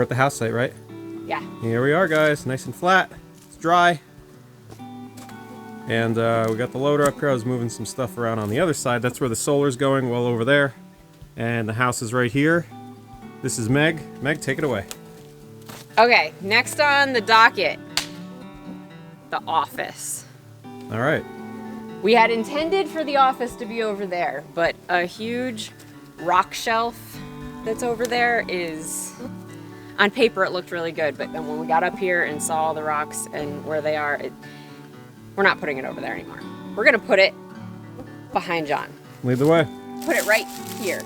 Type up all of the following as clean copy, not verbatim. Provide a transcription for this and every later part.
at the house site, right? Yeah. Here we are, guys. Nice and flat. It's dry. And we got the loader up here. I was moving some stuff around on the other side. That's where the solar's going, well over there. And the house is right here. This is Meg. Meg, take it away. Okay, next on the docket, the office. All right. We had intended for the office to be over there, but a huge rock shelf that's over there is, on paper it looked really good, but then when we got up here and saw all the rocks and where they are, we're not putting it over there anymore. We're gonna put it behind John. Lead the way. Put it right here.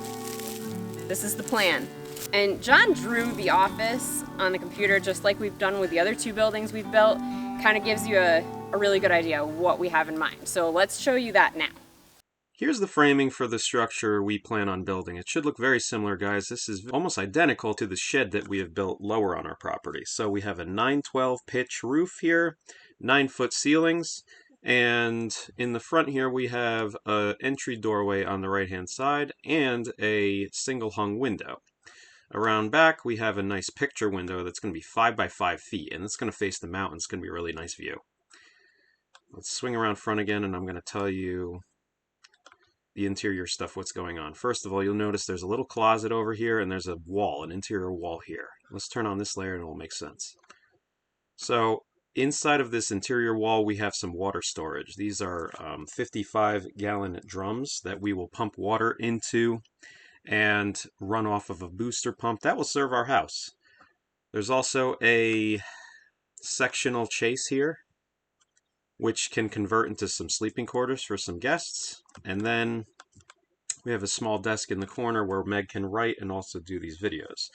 This is the plan. And John drew the office on the computer just like we've done with the other two buildings we've built. Kind of gives you a really good idea of what we have in mind. So let's show you that now. Here's the framing for the structure we plan on building. It should look very similar, guys. This is almost identical to the shed that we have built lower on our property. So we have a 9/12 pitch roof here, 9-foot ceilings, and in the front here we have an entry doorway on the right-hand side and a single hung window. Around back we have a nice picture window that's going to be 5 by 5 feet, and it's going to face the mountain. It's going to be a really nice view. Let's swing around front again, and I'm going to tell you the interior stuff, what's going on. First of all, you'll notice there's a little closet over here, and there's a wall, an interior wall here. Let's turn on this layer and it will make sense. So inside of this interior wall, we have some water storage. These are 55-gallon drums that we will pump water into and run off of a booster pump. That will serve our house. There's also a sectional chase here, which can convert into some sleeping quarters for some guests. And then we have a small desk in the corner where Meg can write and also do these videos.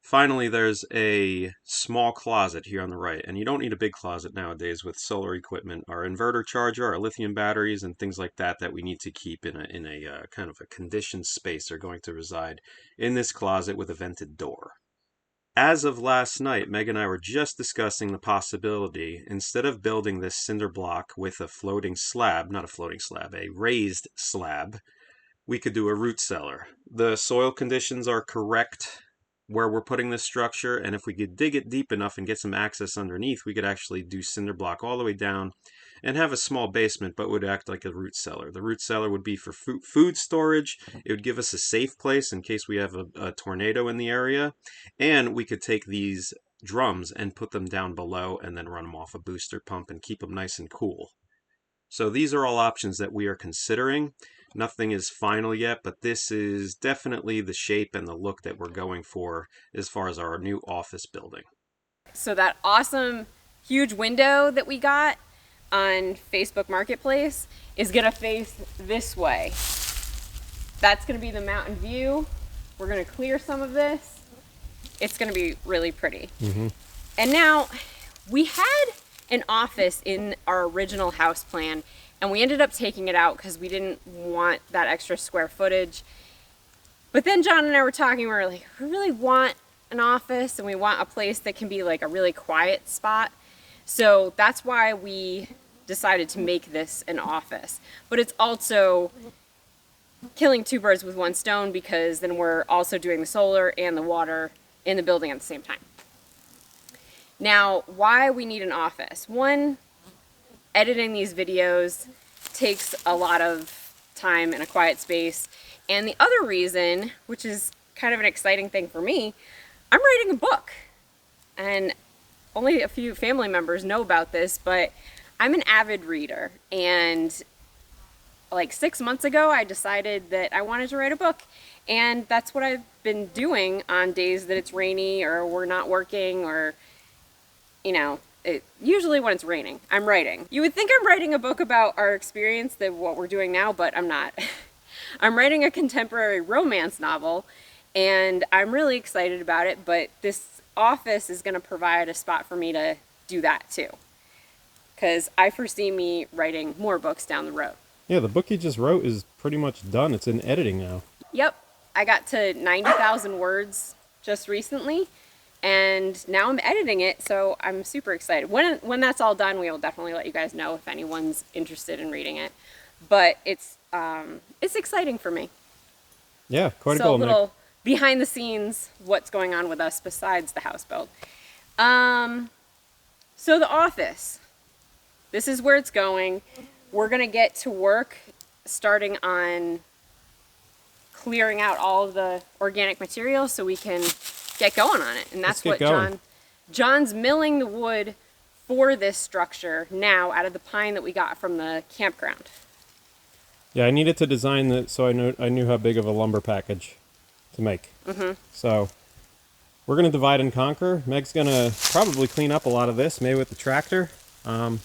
Finally, there's a small closet here on the right, and you don't need a big closet nowadays with solar equipment. Our inverter charger, our lithium batteries, and things like that we need to keep in a kind of a conditioned space are going to reside in this closet with a vented door. As of last night, Meg and I were just discussing the possibility, instead of building this cinder block with a floating slab, not a floating slab, a raised slab, we could do a root cellar. The soil conditions are correct where we're putting this structure, and if we could dig it deep enough and get some access underneath, we could actually do cinder block all the way down and have a small basement, but would act like a root cellar. The root cellar would be for food storage. It would give us a safe place in case we have a tornado in the area, and we could take these drums and put them down below and then run them off a booster pump and keep them nice and cool. So these are all options that we are considering. Nothing is final yet, but this is definitely the shape and the look that we're going for as far as our new office building. So that awesome huge window that we got on Facebook Marketplace is gonna face this way. That's gonna be the mountain view. We're gonna clear some of this. It's gonna be really pretty. Mm-hmm. And now we had an office in our original house plan, and we ended up taking it out because we didn't want that extra square footage. But then John and I were talking, we were like, we really want an office and we want a place that can be like a really quiet spot. So that's why we decided to make this an office. But it's also killing two birds with one stone, because then we're also doing the solar and the water in the building at the same time. Now, why we need an office? One, editing these videos takes a lot of time in a quiet space. And the other reason, which is kind of an exciting thing for me, I'm writing a book. And only a few family members know about this, but I'm an avid reader. And like 6 months ago, I decided that I wanted to write a book. And that's what I've been doing on days that it's rainy or we're not working, or, you know, usually when it's raining, I'm writing. You would think I'm writing a book about our experience, what we're doing now, but I'm not. I'm writing a contemporary romance novel, and I'm really excited about it, but this office is going to provide a spot for me to do that too, because I foresee me writing more books down the road. Yeah, the book you just wrote is pretty much done. It's in editing now. Yep. I got to 90,000 words just recently, and now I'm editing it, so I'm super excited. When that's all done, we will definitely let you guys know if anyone's interested in reading it. But it's exciting for me. Yeah, quite a So goal, a little Nick. behind the scenes what's going on with us besides the house build. So the office, this is where it's going. We're gonna get to work starting on clearing out all of the organic material so we can get going on it. And that's what John's milling the wood for this structure now out of the pine that we got from the campground. Yeah, I needed to design it so I knew how big of a lumber package to make. So we're going to divide and conquer. Meg's going to probably clean up a lot of this, maybe with the tractor. Do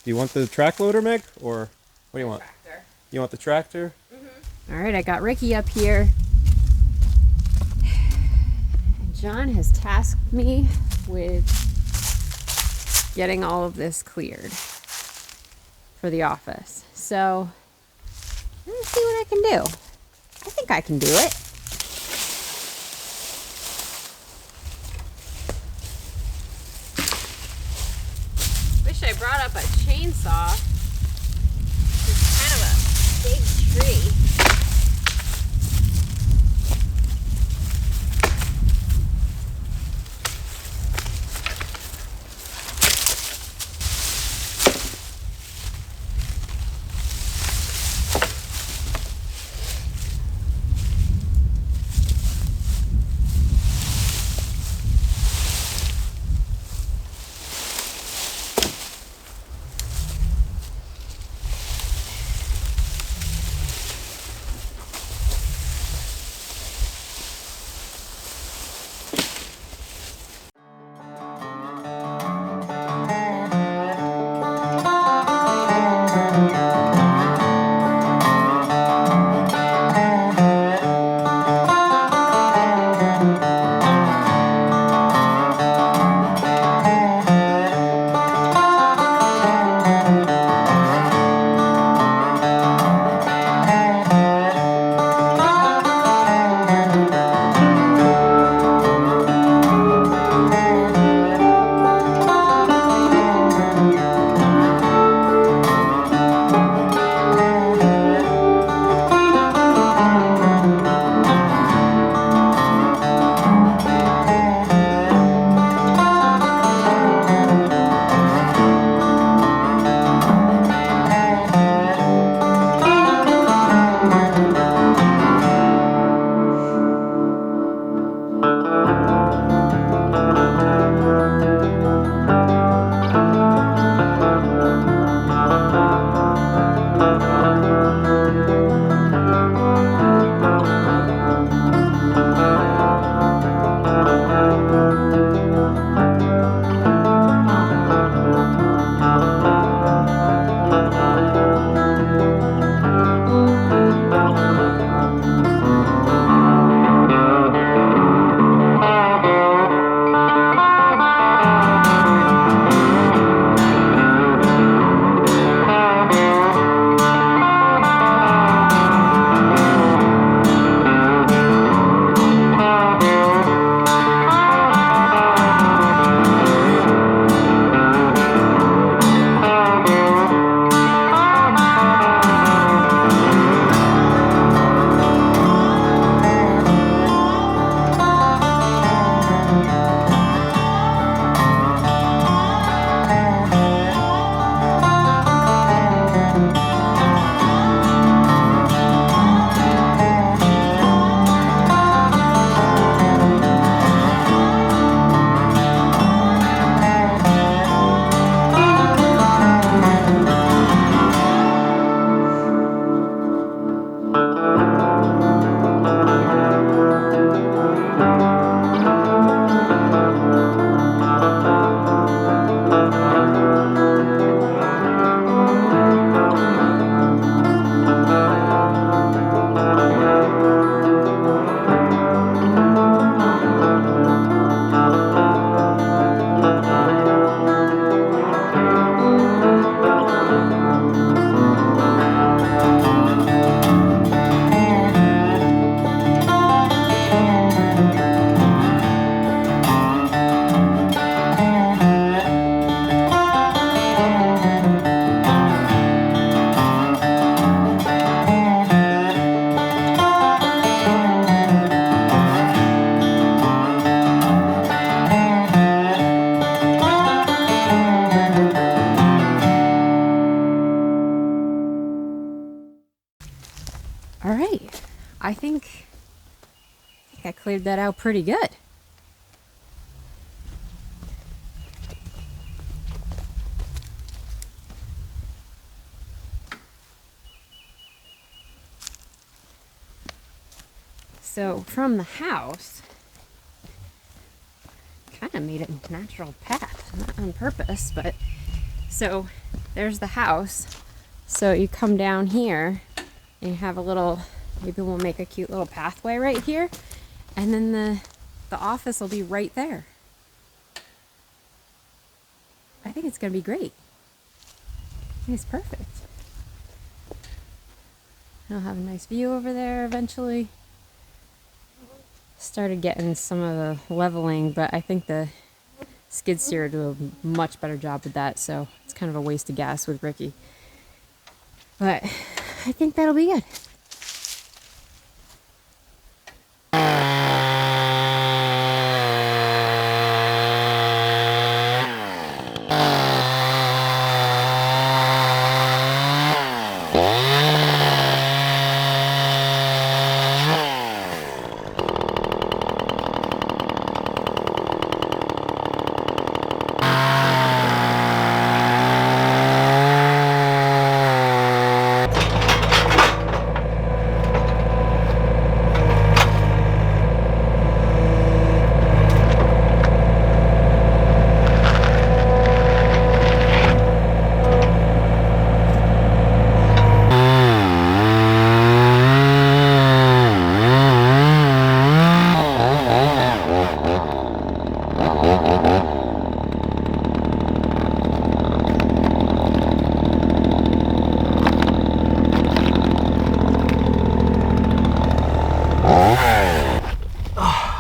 you want the track loader, Meg? Or what do you want? Tractor. You want the tractor? All right, I got Ricky up here. John has tasked me with getting all of this cleared for the office. So let's see what I can do. I think I can do it. Wish I brought up a chainsaw. It's kind of a big tree. cleared that out pretty good. So from the house, kind of made a natural path, not on purpose, but so there's the house. So you come down here and you have a little, maybe we'll make a cute little pathway right here, and then the office will be right there. I think it's gonna be great. I think it's perfect. I'll have a nice view over there eventually. Started getting some of the leveling, but I think the skid steer will do a much better job with that, so it's kind of a waste of gas with Ricky. But I think that'll be good.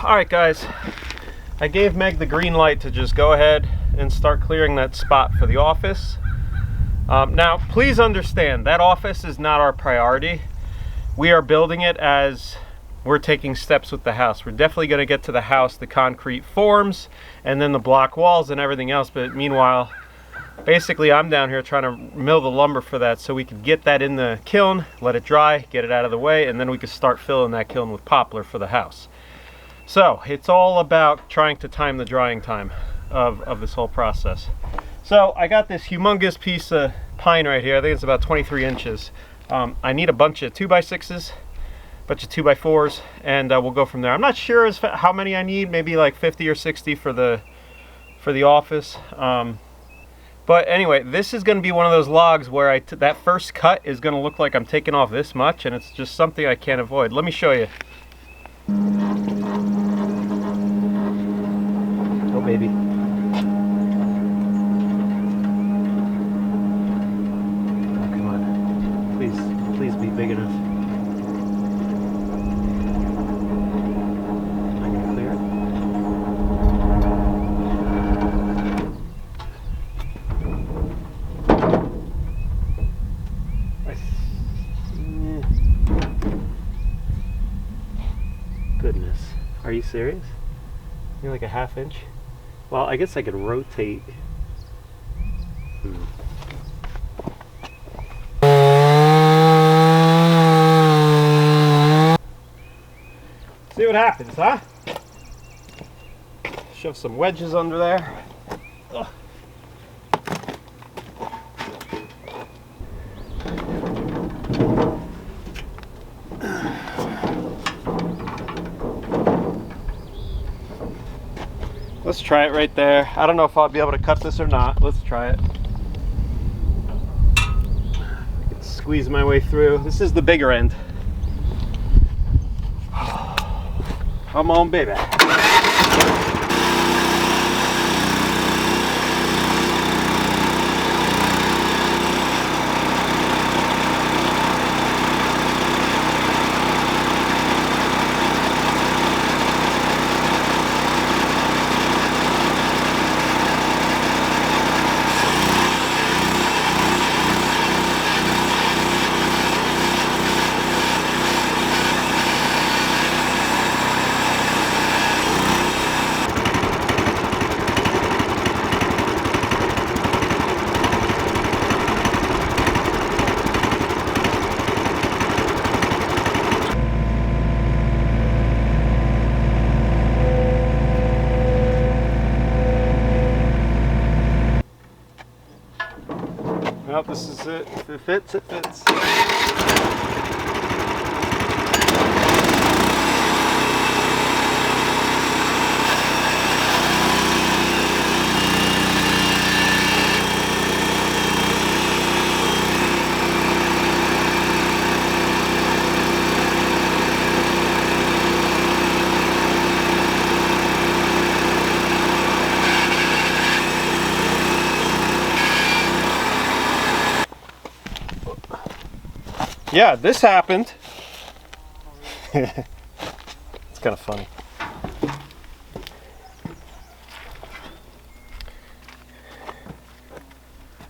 Alright guys, I gave Meg the green light to just go ahead and start clearing that spot for the office. Now please understand, that office is not our priority. We are building it as we're taking steps with the house. We're definitely going to get to the house, the concrete forms, and then the block walls and everything else, but meanwhile, basically I'm down here trying to mill the lumber for that so we could get that in the kiln, let it dry, get it out of the way, and then we could start filling that kiln with poplar for the house. So it's all about trying to time the drying time of this whole process. So I got this humongous piece of pine right here. I think it's about 23 inches. I need a bunch of 2x6s, a bunch of 2x4s, and we'll go from there. I'm not sure as how many I need, maybe like 50 or 60 for the office. But anyway, this is going to be one of those logs where that first cut is going to look like I'm taking off this much, and it's just something I can't avoid. Let me show you. Oh baby. Oh, come on. Please be big enough. Am I gonna clear it? Goodness. Are you serious? You're like a ½ inch? Well, I guess I could rotate. See what happens, huh? Shove some wedges under there. Ugh. Let's try it right there. I don't know if I'll be able to cut this or not. Let's try it. Squeeze my way through. This is the bigger end. Come on, baby. Nope, this is it. If it fits, it fits. Yeah, this happened. It's kind of funny.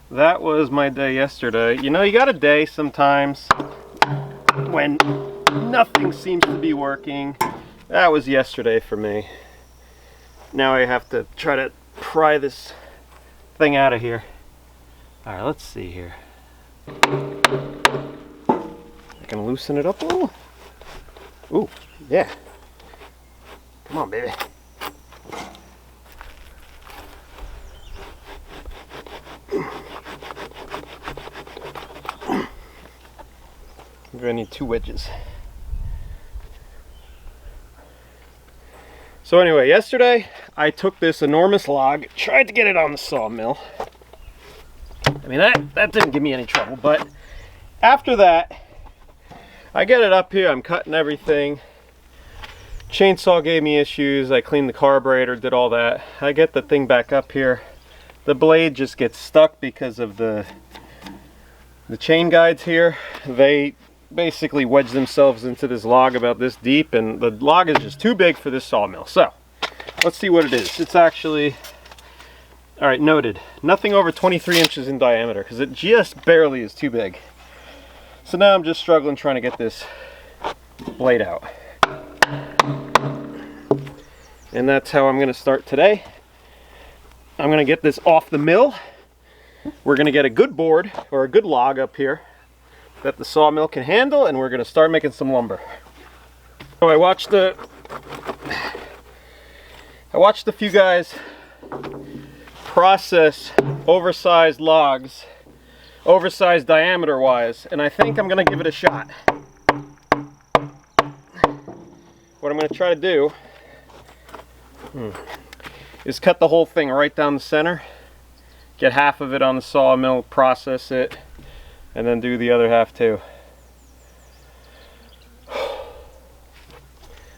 That was my day yesterday. You know, you got a day sometimes when nothing seems to be working. That was yesterday for me. Now I have to try to pry this thing out of here. All right, let's see here. I can loosen it up a little. Ooh, yeah. Come on, baby. We're gonna need 2 wedges. So anyway, yesterday I took this enormous log, tried to get it on the sawmill. I mean, that didn't give me any trouble, but after that, I get it up here, I'm cutting everything. Chainsaw gave me issues, I cleaned the carburetor, did all that. I get the thing back up here. The blade just gets stuck because of the chain guides here. They basically wedge themselves into this log about this deep, and the log is just too big for this sawmill. So, let's see what it is. It's actually, all right, noted, nothing over 23 inches in diameter, because it just barely is too big. So now I'm just struggling trying to get this blade out. And that's how I'm going to start today. I'm going to get this off the mill. We're going to get a good board or a good log up here that the sawmill can handle, and we're going to start making some lumber. So I watched a few guys process oversized logs, oversized diameter wise, and I think I'm going to give it a shot. What I'm going to try to do is cut the whole thing right down the center, get half of it on the sawmill, process it, and then do the other half too.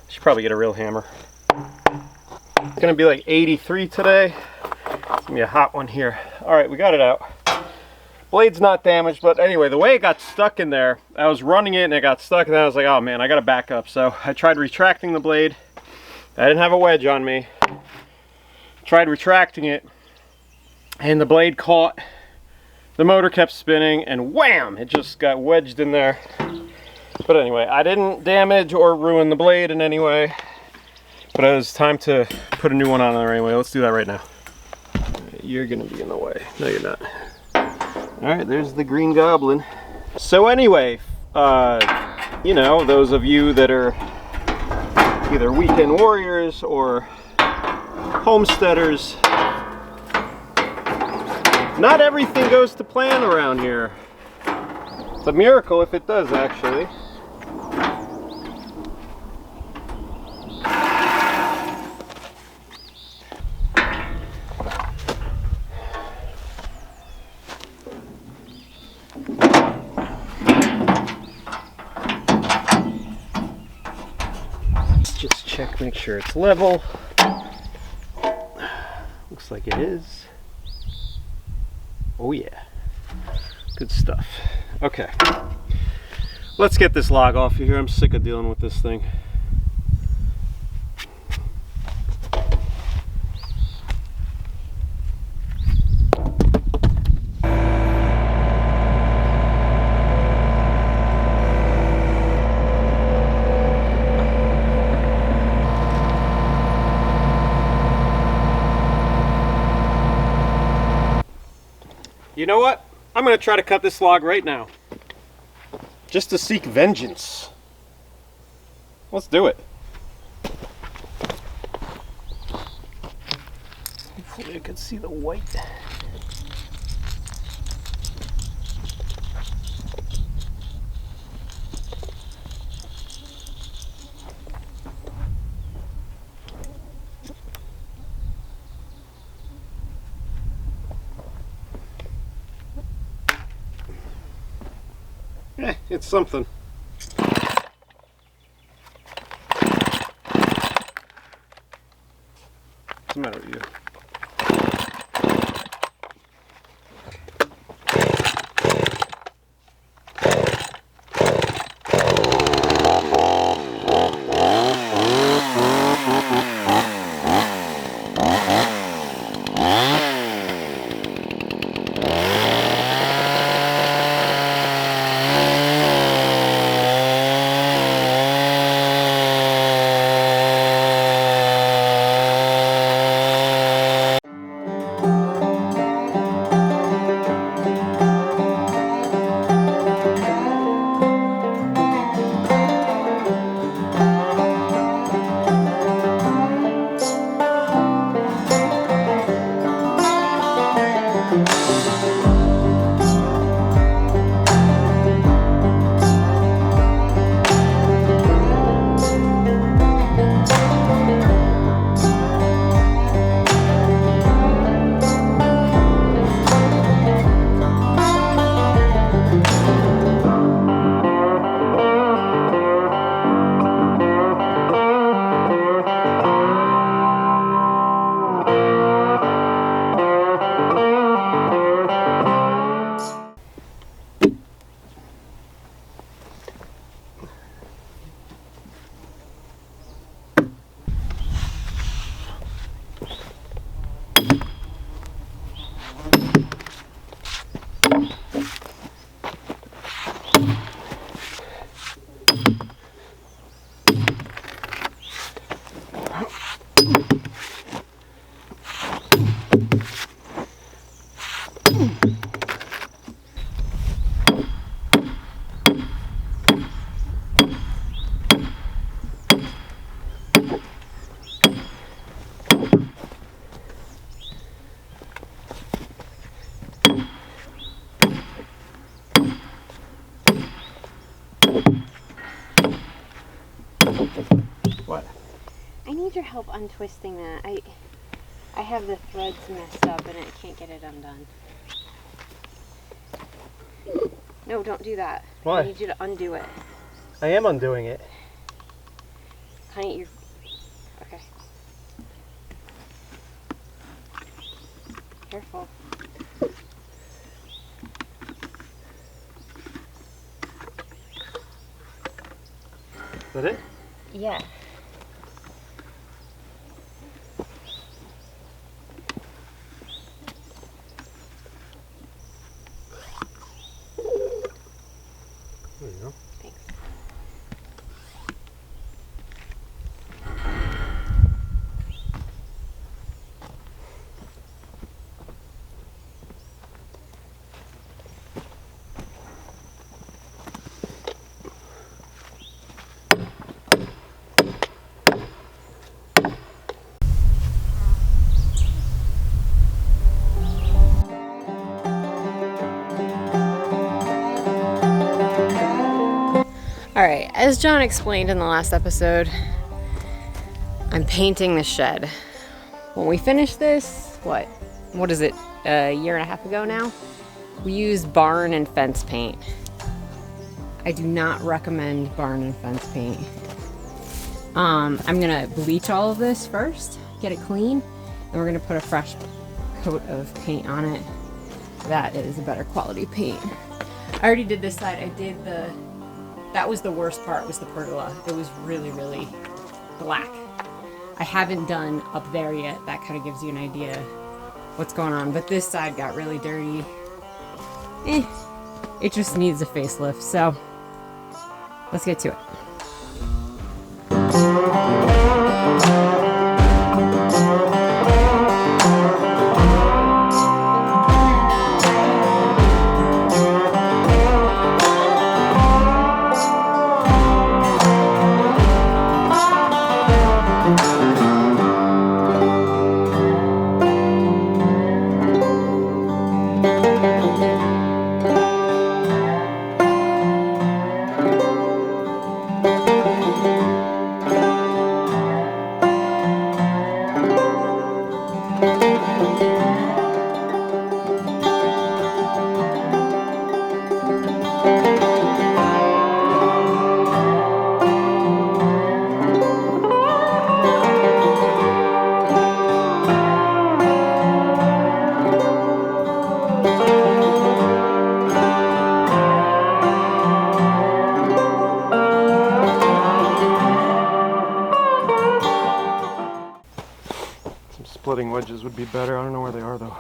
Should probably get a real hammer. It's going to be like 83 today. It's going to be a hot one here. Alright, we got it out. Blade's not damaged, but anyway, the way it got stuck in there, I was running it and it got stuck, and I was like, oh man, I gotta back up. So I tried retracting the blade. I didn't have a wedge on me. Tried retracting it, and the blade caught. The motor kept spinning, and wham! It just got wedged in there. But anyway, I didn't damage or ruin the blade in any way. But it was time to put a new one on there anyway. Let's do that right now. You're gonna be in the way. No, you're not. Alright, there's the green goblin. So anyway, you know, those of you that are either weekend warriors or homesteaders, not everything goes to plan around here. It's a miracle if it does, actually. Just check, make sure it's level. Looks like it is. Oh yeah, good stuff. Okay, let's get this log off of here. I'm sick of dealing with this thing. You know what? I'm going to try to cut this log right now. Just to seek vengeance. Let's do it. Hopefully I can see the white. It's something. What's the matter with you? What? I need your help untwisting that. I have the threads messed up and I can't get it undone. No, don't do that. Why? I need you to undo it. I am undoing it. Honey, you're... Okay. Careful. Is that it? Yeah. There you go. Thanks. Alright, as John explained in the last episode, I'm painting the shed. When we finish this, what is it, a year and a half ago now? We used barn and fence paint. I do not recommend barn and fence paint. I'm gonna bleach all of this first, get it clean, and we're gonna put a fresh coat of paint on it. That is a better quality paint. I already did this side. That was the worst part, was the pergola. It was really, really black. I haven't done up there yet. That kind of gives you an idea what's going on. But this side got really dirty. It just needs a facelift. So let's get to it. would be better. I don't know where they are though.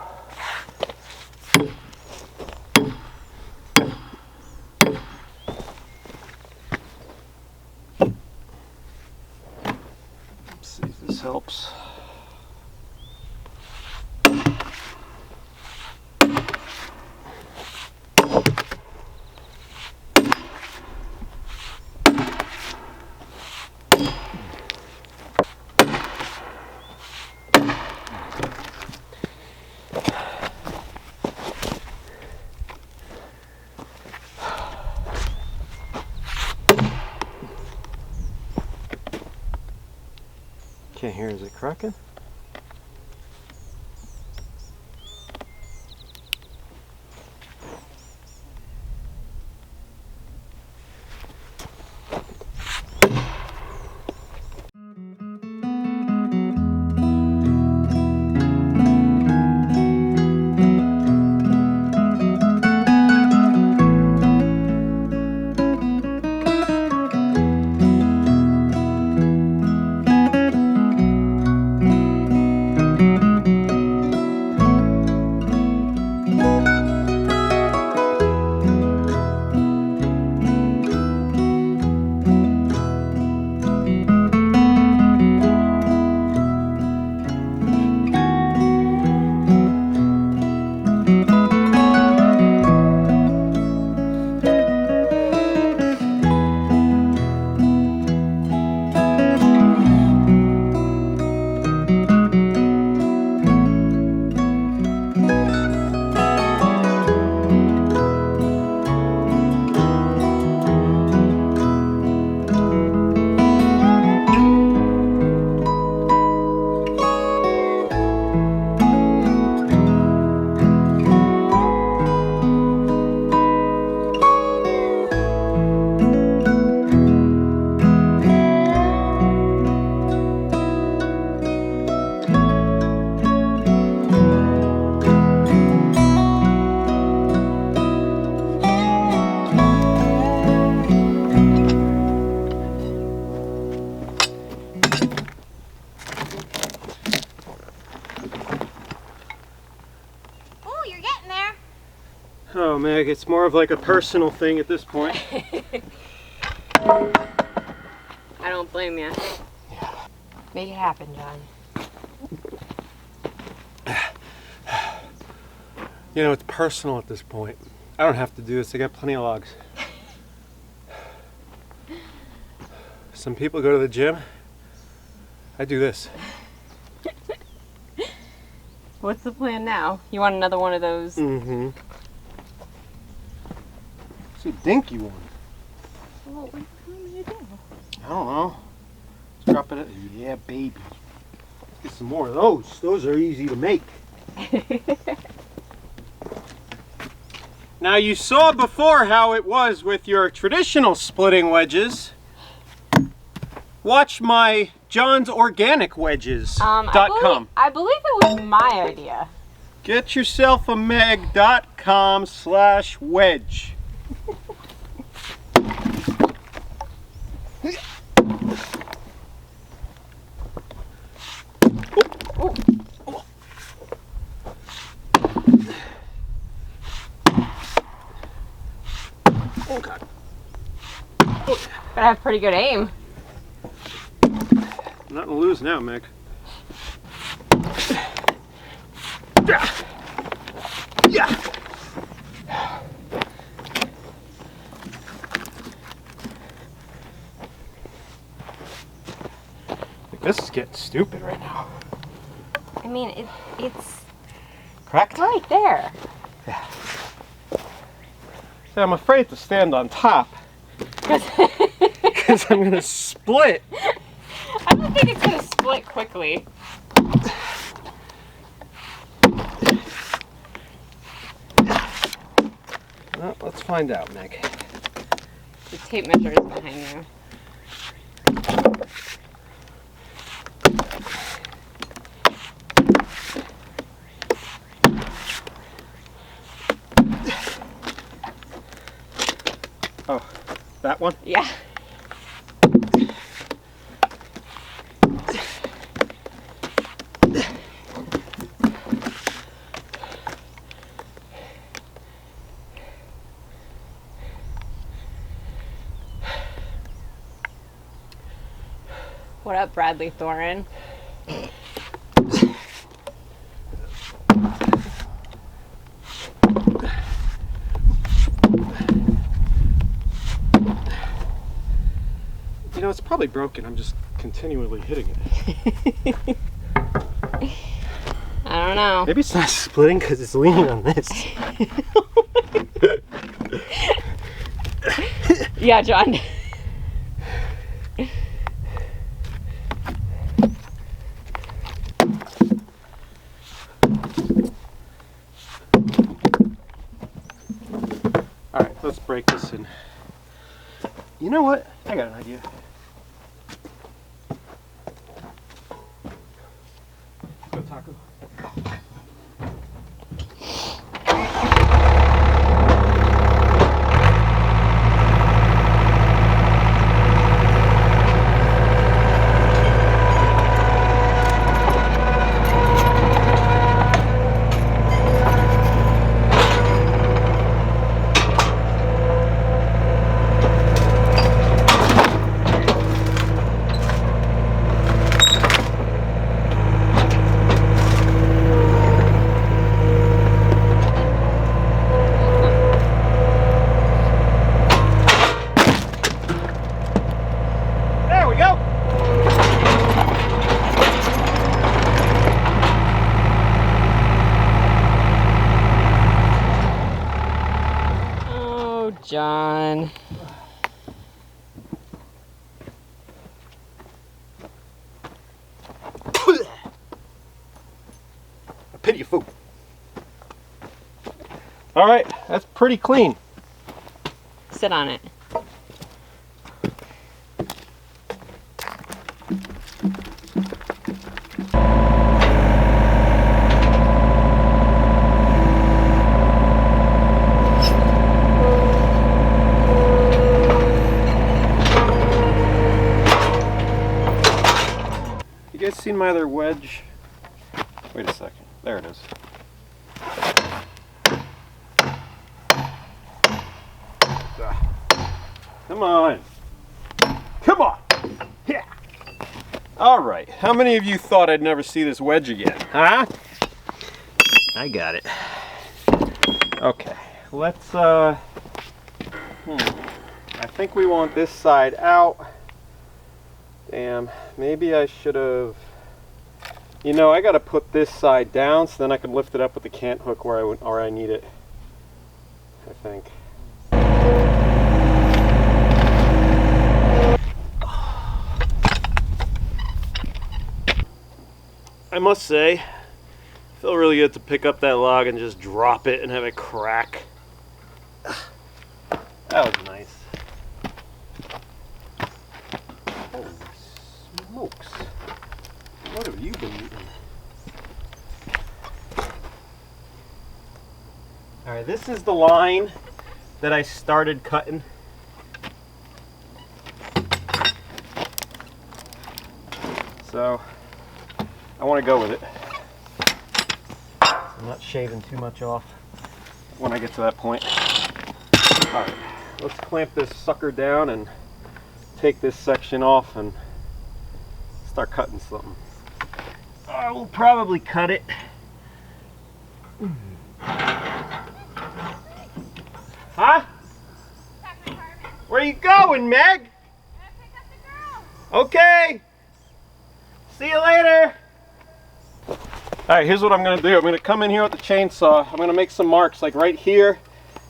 Let's see if this helps. Can't hear, is it cracking? Oh, Meg, it's more of like a personal thing at this point. I don't blame you. Yeah. Make it happen, John. You know, it's personal at this point. I don't have to do this. I got plenty of logs. Some people go to the gym. I do this. What's the plan now? You want another one of those? Mm-hmm. It's a dinky one. Well, what do you want me to do? I don't know. Let's drop it in. Yeah, baby. Let's get some more of those. Those are easy to make. Now, you saw before how it was with your traditional splitting wedges. Watch my johnsorganicwedges.com. I believe it was my idea. Get yourself a meg.com/wedge. Oh God. But I have pretty good aim. Nothing to lose now, Meg. Yeah. This is getting stupid right now. I mean, it's Cracked? right there. Yeah. See, I'm afraid to stand on top because I'm gonna split. I don't think it's gonna split quickly. Well, let's find out, Meg. The tape measure is behind you. Oh, that one? Yeah. What up, Bradley Thorin? You know, it's probably broken. I'm just continually hitting it. I don't know. Maybe it's not splitting because it's leaning on this. Yeah, John. Alright, let's break this in. You know what? I got an idea. Go, Taco. John. I pity you, fool. All right, that's pretty clean. Sit on it. You guys seen my other wedge? Wait a second. There it is. Come on. Come on. Yeah. All right. How many of you thought I'd never see this wedge again? Huh? I got it. Okay. Let's I think we want this side out. Damn, maybe I should have, you know, I got to put this side down so then I can lift it up with the cant hook where I need it, I think. I must say, I feel really good to pick up that log and just drop it and have it crack. That was nice. Holy smokes. What have you been eating? Alright, this is the line that I started cutting. So, I want to go with it. I'm not shaving too much off when I get to that point. Alright, let's clamp this sucker down and take this section off and start cutting something. I will probably cut it. Huh? Where you going, Meg? Okay. See you later. Alright, here's what I'm going to do. I'm going to come in here with the chainsaw. I'm going to make some marks like right here,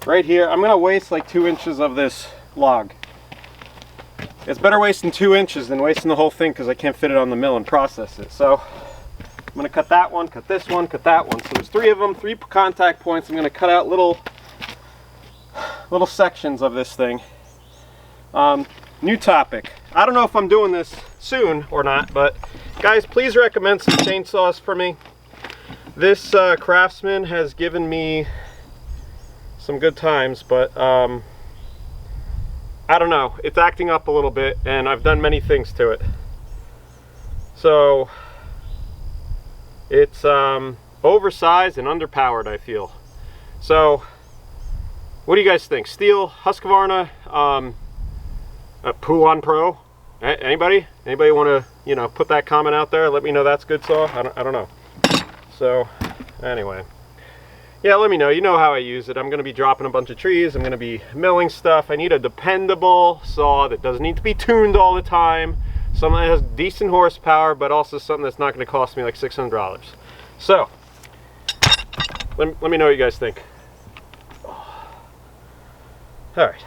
right here. I'm going to waste like 2 inches of this log. It's better wasting 2 inches than wasting the whole thing because I can't fit it on the mill and process it. So I'm going to cut that one, cut this one, cut that one. So there's 3 of them, 3 contact points. I'm going to cut out little sections of this thing. New topic. I don't know if I'm doing this soon or not, but guys, please recommend some chainsaws for me. This Craftsman has given me some good times, but I don't know, it's acting up a little bit and I've done many things to it. So it's oversized and underpowered, I feel. So what do you guys think? Steel, Husqvarna, Poulan Pro, Anybody want to, you know, put that comment out there? Let me know that's good saw. I don't know. So anyway, yeah, let me know. You know how I use it. I'm going to be dropping a bunch of trees. I'm going to be milling stuff. I need a dependable saw that doesn't need to be tuned all the time. Something that has decent horsepower, but also something that's not going to cost me like $600. So let me know what you guys think. All right.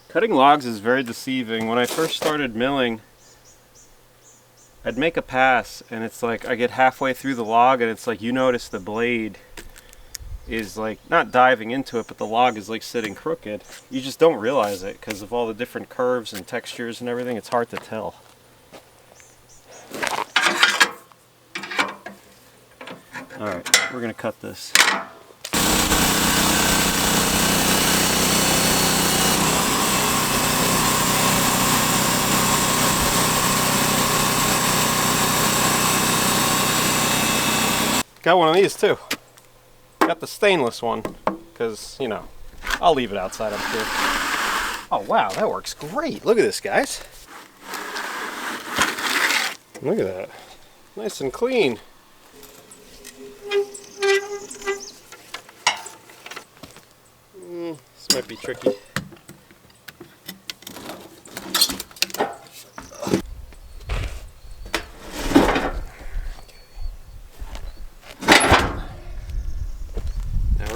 Cutting logs is very deceiving. When I first started milling, I'd make a pass and it's like I get halfway through the log and it's like you notice the blade is like not diving into it, but the log is like sitting crooked. You just don't realize it because of all the different curves and textures and everything. It's hard to tell. Alright, we're gonna cut this. Got one of these too. Got the stainless one because, you know, I'll leave it outside, I'm sure. Oh wow, that works great. Look at this, guys. Look at that. Nice and clean. This might be tricky.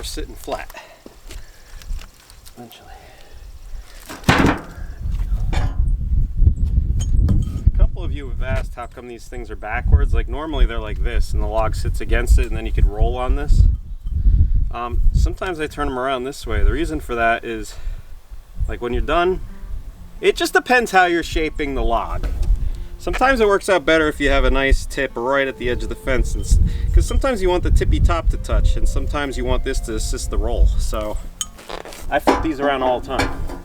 Sitting flat eventually. A couple of you have asked how come these things are backwards. Like normally they're like this and the log sits against it and then you could roll on this. Sometimes I turn them around this way. The reason for that is like when you're done, it just depends how you're shaping the log. Sometimes it works out better if you have a nice tip right at the edge of the fence, because sometimes you want the tippy top to touch, and sometimes you want this to assist the roll. So I flip these around all the time.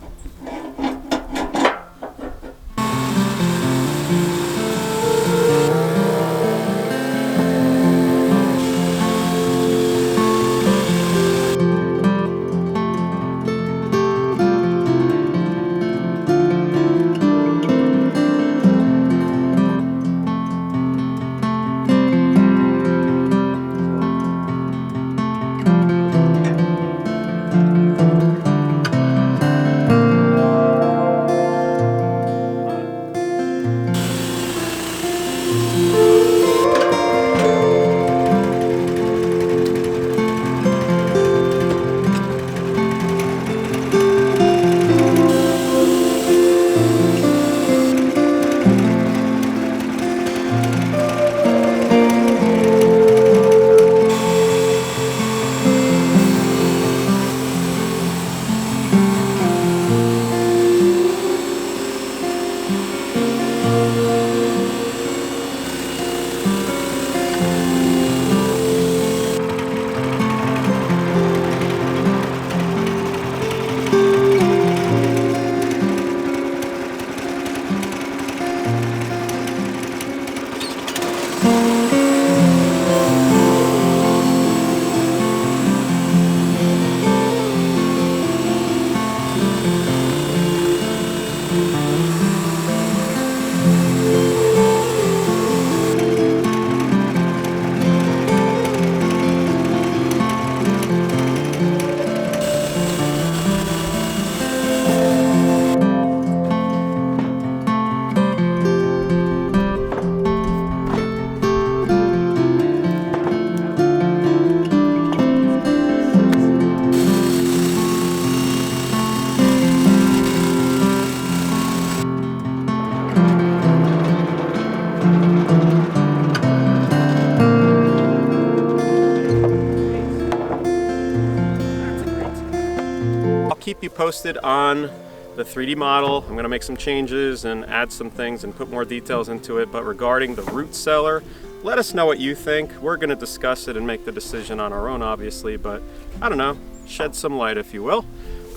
keep you posted on the 3D model. I'm gonna make some changes and add some things and put more details into it. But regarding the root cellar, let us know what you think. We're gonna discuss it and make the decision on our own, obviously, but I don't know, shed some light, if you will.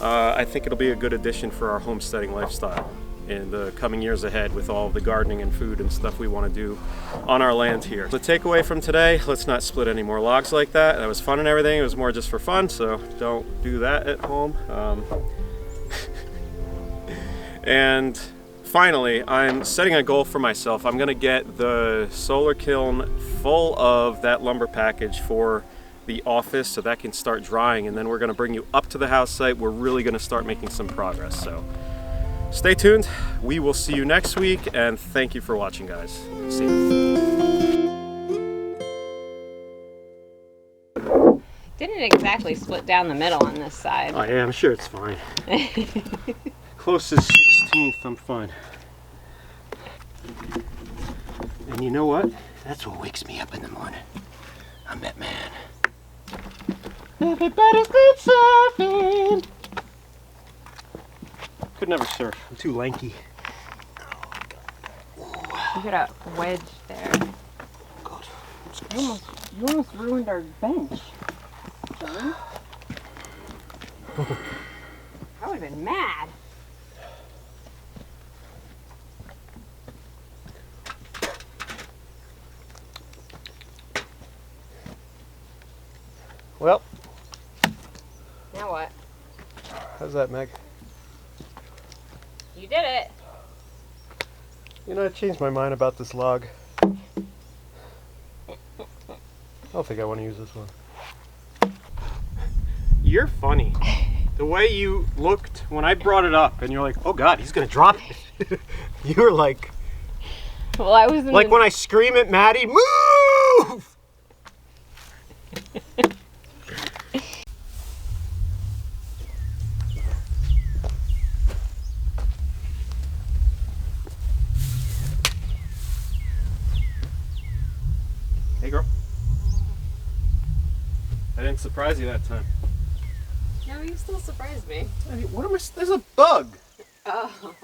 I think it'll be a good addition for our homesteading lifestyle in the coming years ahead with all the gardening and food and stuff we want to do on our land here. The takeaway from today, let's not split any more logs like that. That was fun and everything. It was more just for fun, so don't do that at home. And finally, I'm setting a goal for myself. I'm gonna get the solar kiln full of that lumber package for the office so that can start drying, and then we're gonna bring you up to the house site. We're really gonna start making some progress. So stay tuned. We will see you next week, and thank you for watching, guys. See you. Didn't exactly split down the middle on this side. Oh yeah, I'm sure it's fine. Closest 16th, I'm fine. And you know what? That's what wakes me up in the morning. I'm that man. Everybody's good surfing. Could never surf. I'm too lanky. You got a wedge there. God. You almost ruined our bench, John. I would have been mad. Well. Now what? How's that, Meg? You did it. You know, I changed my mind about this log. I don't think I want to use this one. You're funny. The way you looked when I brought it up and you're like, oh God, he's gonna drop it. You were like, well, I was like when I scream at Maddie, move! Hey girl. I didn't surprise you that time. No, you still surprised me. Hey, what am I? There's a bug. Oh.